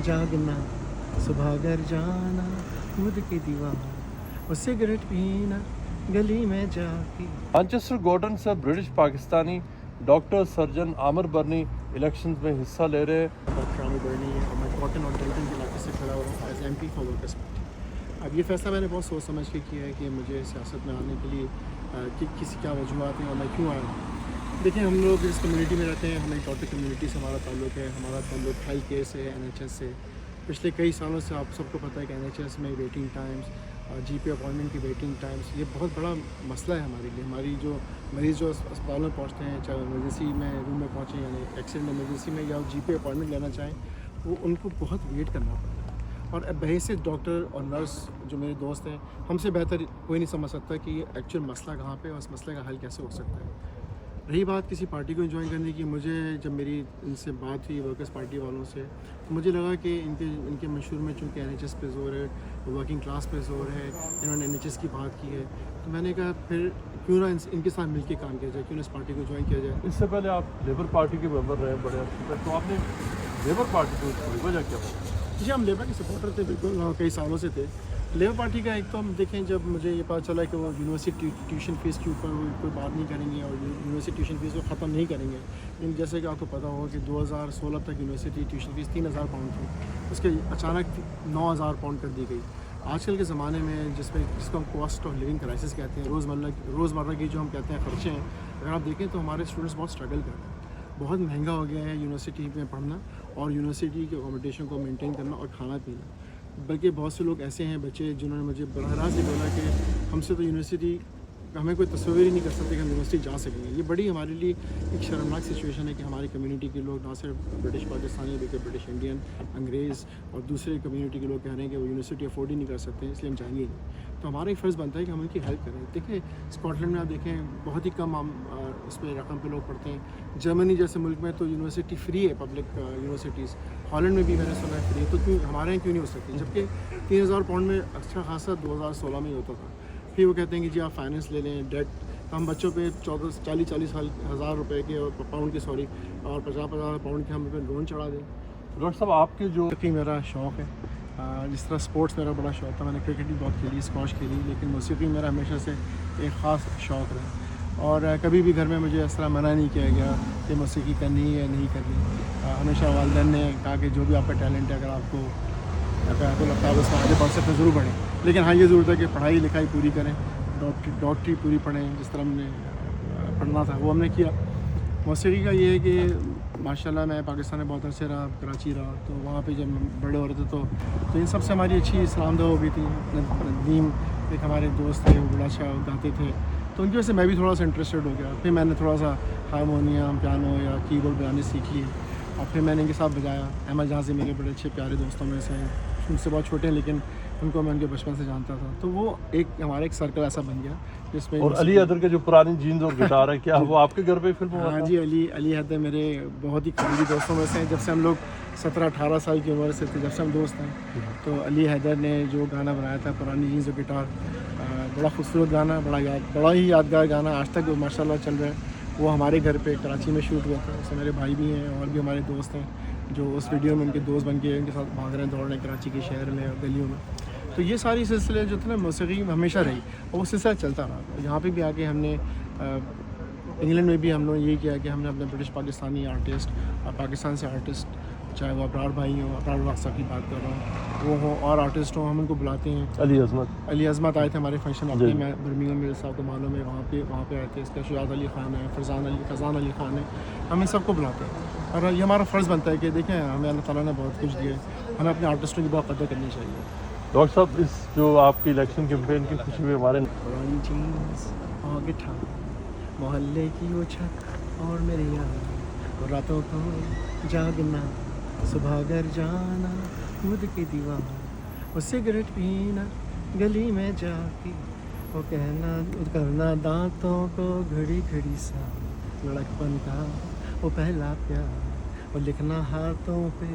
जागना सुबह घर जाना खुद की दीवार वो सिगरेट पीना गली में जाके। मैनचेस्टर गॉर्डन से British Pakistani doctor surgeon Aamir Burney elections में हिस्सा ले रहे हैं। डॉक्टर आमिर बर्नी है और मैं कॉटन और डेल्टन के इलाके से खड़ा हुआ हूँ as MP for workers party. अब ये फैसला मैंने बहुत सोच समझ के किया है कि मुझे सियासत में आने के लिए किसी क्या वजूहत हैं और मैं क्यों आया हूँ। देखिए, हम लोग इस कम्युनिटी में रहते हैं, हमें डॉक्टर कम्युनिटी से हमारा ताल्लुक़ है। हमारा ताल्लुक़ हेल्थ केयर से, NHS से। पिछले कई सालों से आप सबको पता है कि NHS में वेटिंग टाइम्स, GP अपॉइंटमेंट की वेटिंग टाइम्स, ये बहुत बड़ा मसला है हमारे लिए। हमारी जो मरीज़ जो अस्पताल में पहुँचते हैं, चाहे इमरजेंसी में रूम में पहुँचें यानी एक्सीडेंट इमरजेंसी में, या GP अपॉइंटमेंट लेना चाहें, वो उनको बहुत वेट करना पड़ता है। और अब बहैसियत डॉक्टर और नर्स जो मेरे दोस्त हैं, हमसे बेहतर कोई नहीं समझ सकता कि ये एक्चुअल मसला कहाँ पे है और इस मसले का हल कैसे हो सकता है। रही बात किसी पार्टी को ज्वाइन करने की, मुझे जब मेरी इनसे बात हुई वर्कर्स पार्टी वालों से, तो मुझे लगा कि इनके मशहूर में चूँकि NHS पे जोर है, वर्किंग क्लास पे जोर है, इन्होंने NHS की बात की है, तो मैंने कहा फिर क्यों ना इनके साथ मिलकर काम किया जाए, क्यों ना इस पार्टी को ज्वाइन किया जाए। इससे पहले आप लेबर पार्टी के मेंबर रहे बड़े अर्से तक, तो आपने लेबर पार्टी को छोड़ी, वजह क्या है? जी, हम लेबर के सपोर्टर थे, बिल्कुल कई सालों से थे। लेबर पार्टी का एक तो हम देखें, जब मुझे ये पता चला कि वो यूनिवर्सिटी ट्यूशन फ़ीस के ऊपर कोई बात नहीं करेंगे और यूनिवर्सिटी ट्यूशन फ़ीस को ख़त्म नहीं करेंगे। लेकिन जैसे कि आपको पता होगा कि 2016 तक यूनिवर्सिटी ट्यूशन फ़ीस 3000 पाउंड थी, उसके अचानक 9000 पाउंड कर दी गई। आजकल के ज़माने में जिसको हम कॉस्ट ऑफ लिविंग क्राइसिस कहते हैं, रोज़मर्रा की जो हम कहते हैं ख़र्चे हैं, अगर आप देखें तो हमारे स्टूडेंट्स बहुत स्ट्रगल कर रहे हैं। बहुत महंगा हो गया है यूनिवर्सिटी में पढ़ना और यूनिवर्सिटी के अकोमोडेशन को मेंटेन करना और खाना पीना। बल्कि बहुत से लोग ऐसे हैं बच्चे जिन्होंने मुझे बराह रास्त ये बोला कि हमसे तो यूनिवर्सिटी हमें कोई तस्वीर ही नहीं कर सकते कि हम यूनिवर्सिटी जा सकेंगे। ये बड़ी हमारे लिए एक शर्मनाक सिचुएशन है कि हमारी कम्युनिटी के लोग, ना सिर्फ ब्रिटिश पाकिस्तानी बल्कि ब्रिटिश इंडियन, अंग्रेज़ और दूसरे कम्युनिटी के लोग कह रहे हैं कि वो यूनिवर्सिटी अफोर्ड ही नहीं कर सकते, इसलिए हम जाएंगे नहीं। तो हमारा एक फ़र्ज़ बनता है कि हम उनकी हेल्प करें। देखिए, स्कॉटलैंड में आप देखें बहुत ही कम हम उस पर रकम पे लोग पढ़ते हैं। जर्मनी जैसे मुल्क में तो यूनिवर्सिटी फ्री है, पब्लिक यूनिवर्सिटीज़। हॉलैंड में भी मैंने सुना है फ्री है, तो क्यों हमारे यहाँ क्यों नहीं हो सकती? जबकि 3000 पाउंड में अच्छा खासा 2016 में ही होता था। फिर वो कहते हैं कि जी आप फाइनेंस ले लें, डेट। तो हम बच्चों पे 40 हज़ार रुपये के और पाउंड के और 50 पाउंड के हम पे लोन चढ़ा दें। डॉक्टर साहब, आपके जो मेरा शौक़ है, जिस तरह स्पोर्ट्स मेरा बड़ा शौक़ था, मैंने क्रिकेट भी बहुत खेली, स्क्वॉश खेली, लेकिन मौसीकी मेरा हमेशा से एक ख़ास शौक़ रहा। और कभी भी घर में मुझे इस तरह मना नहीं किया गया कि मौसीकी करनी है या नहीं करनी। हमेशा वालिदैन ने कहा कि जो भी आपका टैलेंट है, अगर आपको लगता है उसमें आगे बढ़ सकते ज़रूर बढ़ें, लेकिन हाँ ये ज़रूरत है कि पढ़ाई लिखाई पूरी करें, डॉक्टरी पूरी पढ़ें, जिस तरह हमने पढ़ना था वो हमने किया। मौसीकी का ये है कि माशाल्लाह मैं पाकिस्तान में बहुत अरसे रहा, कराची रहा, तो वहाँ पे जब बड़े हो रहे थे तो इन सब से हमारी अच्छी सलामदह हो गई थी। नदीम एक हमारे दोस्त थे, वो बड़ा अच्छा गाते थे, तो उनकी वजह से मैं भी थोड़ा सा इंटरेस्टेड हो गया। फिर मैंने थोड़ा सा हारमोनियम, पियानो या कीबोर्ड बजाने सीख लिए और फिर मैंने इनके साथ बजाया। अहमद जहाँ से मेरे बड़े अच्छे प्यारे दोस्तों में से हैं, उनसे बहुत छोटे हैं लेकिन उनको मैं उनके बचपन से जानता था, तो वो हमारा एक सर्कल ऐसा बन गया जिसमें। और अली हैदर के जो पुरानी जीन्स और गिटार है, क्या वो आपके घर पे फिल्म हुआ था? हाँ जी, अली हैदर मेरे बहुत ही करीबी दोस्तों में से हैं। जब से हम लोग 17-18 साल की उम्र से थे, जब से हम दोस्त हैं, तो अली हैदर ने जो गाना बनाया था पुरानी जीन्स और गिटार, बड़ा खूबसूरत गाना, बड़ा ही यादगार गाना, आज तक माशाल्लाह चल रहा है। वो हमारे घर पे कराची में शूट हुआ था, उसमें मेरे भाई भी हैं और भी हमारे दोस्त हैं जो उस वीडियो में उनके दोस्त बन के उनके साथ भाग रहे हैं, दौड़ रहे हैं कराची के शहर में और गलियों में। तो ये सारी सिलसिले जो थे ना, मौसीकी में हमेशा रही और वो सिलसिला चलता रहा। यहाँ पे भी आके हमने इंग्लैंड में भी हम लोग यही किया कि हमने अपने ब्रिटिश पाकिस्तानी आर्टिस्ट और पाकिस्तान से आर्टिस्ट, चाहे वो अबरार भाई हों, अबरार वाक़ की बात कर रहा हूँ, वो हों और आर्टिस्ट हों, हम उनको बुलाते हैं। अली अज़मत आए थे हमारे फंक्शन अपने में बर्मिंघम, मेरे साथ को मालूम है, वहाँ पे आए थे। इसका शुजात अली ख़ान है, फरज़ान अली ख़ान है, हम इन सबको बुलाते हैं। और ये हमारा फ़र्ज़ बनता है कि देखें हमें अल्लाह ताला ने बहुत कुछ दिया है, हमें अपने आर्टिस्टों की बहुत कदर करनी चाहिए। डॉक्टर साहब, इस जो आपकी इलेक्शन कैंपेन की खुशी में हमारे पुरानी जीन्स और गिटार, मोहल्ले की वो छत और मेरे यार, और रातों को जागना, सुबह घर जाना, खुद की दीवार, वो सिगरेट पीना गली में जाके, वो कहना करना दांतों को घड़ी घड़ी सा, लड़कपन का वो पहला प्यार, वो लिखना हाथों पे।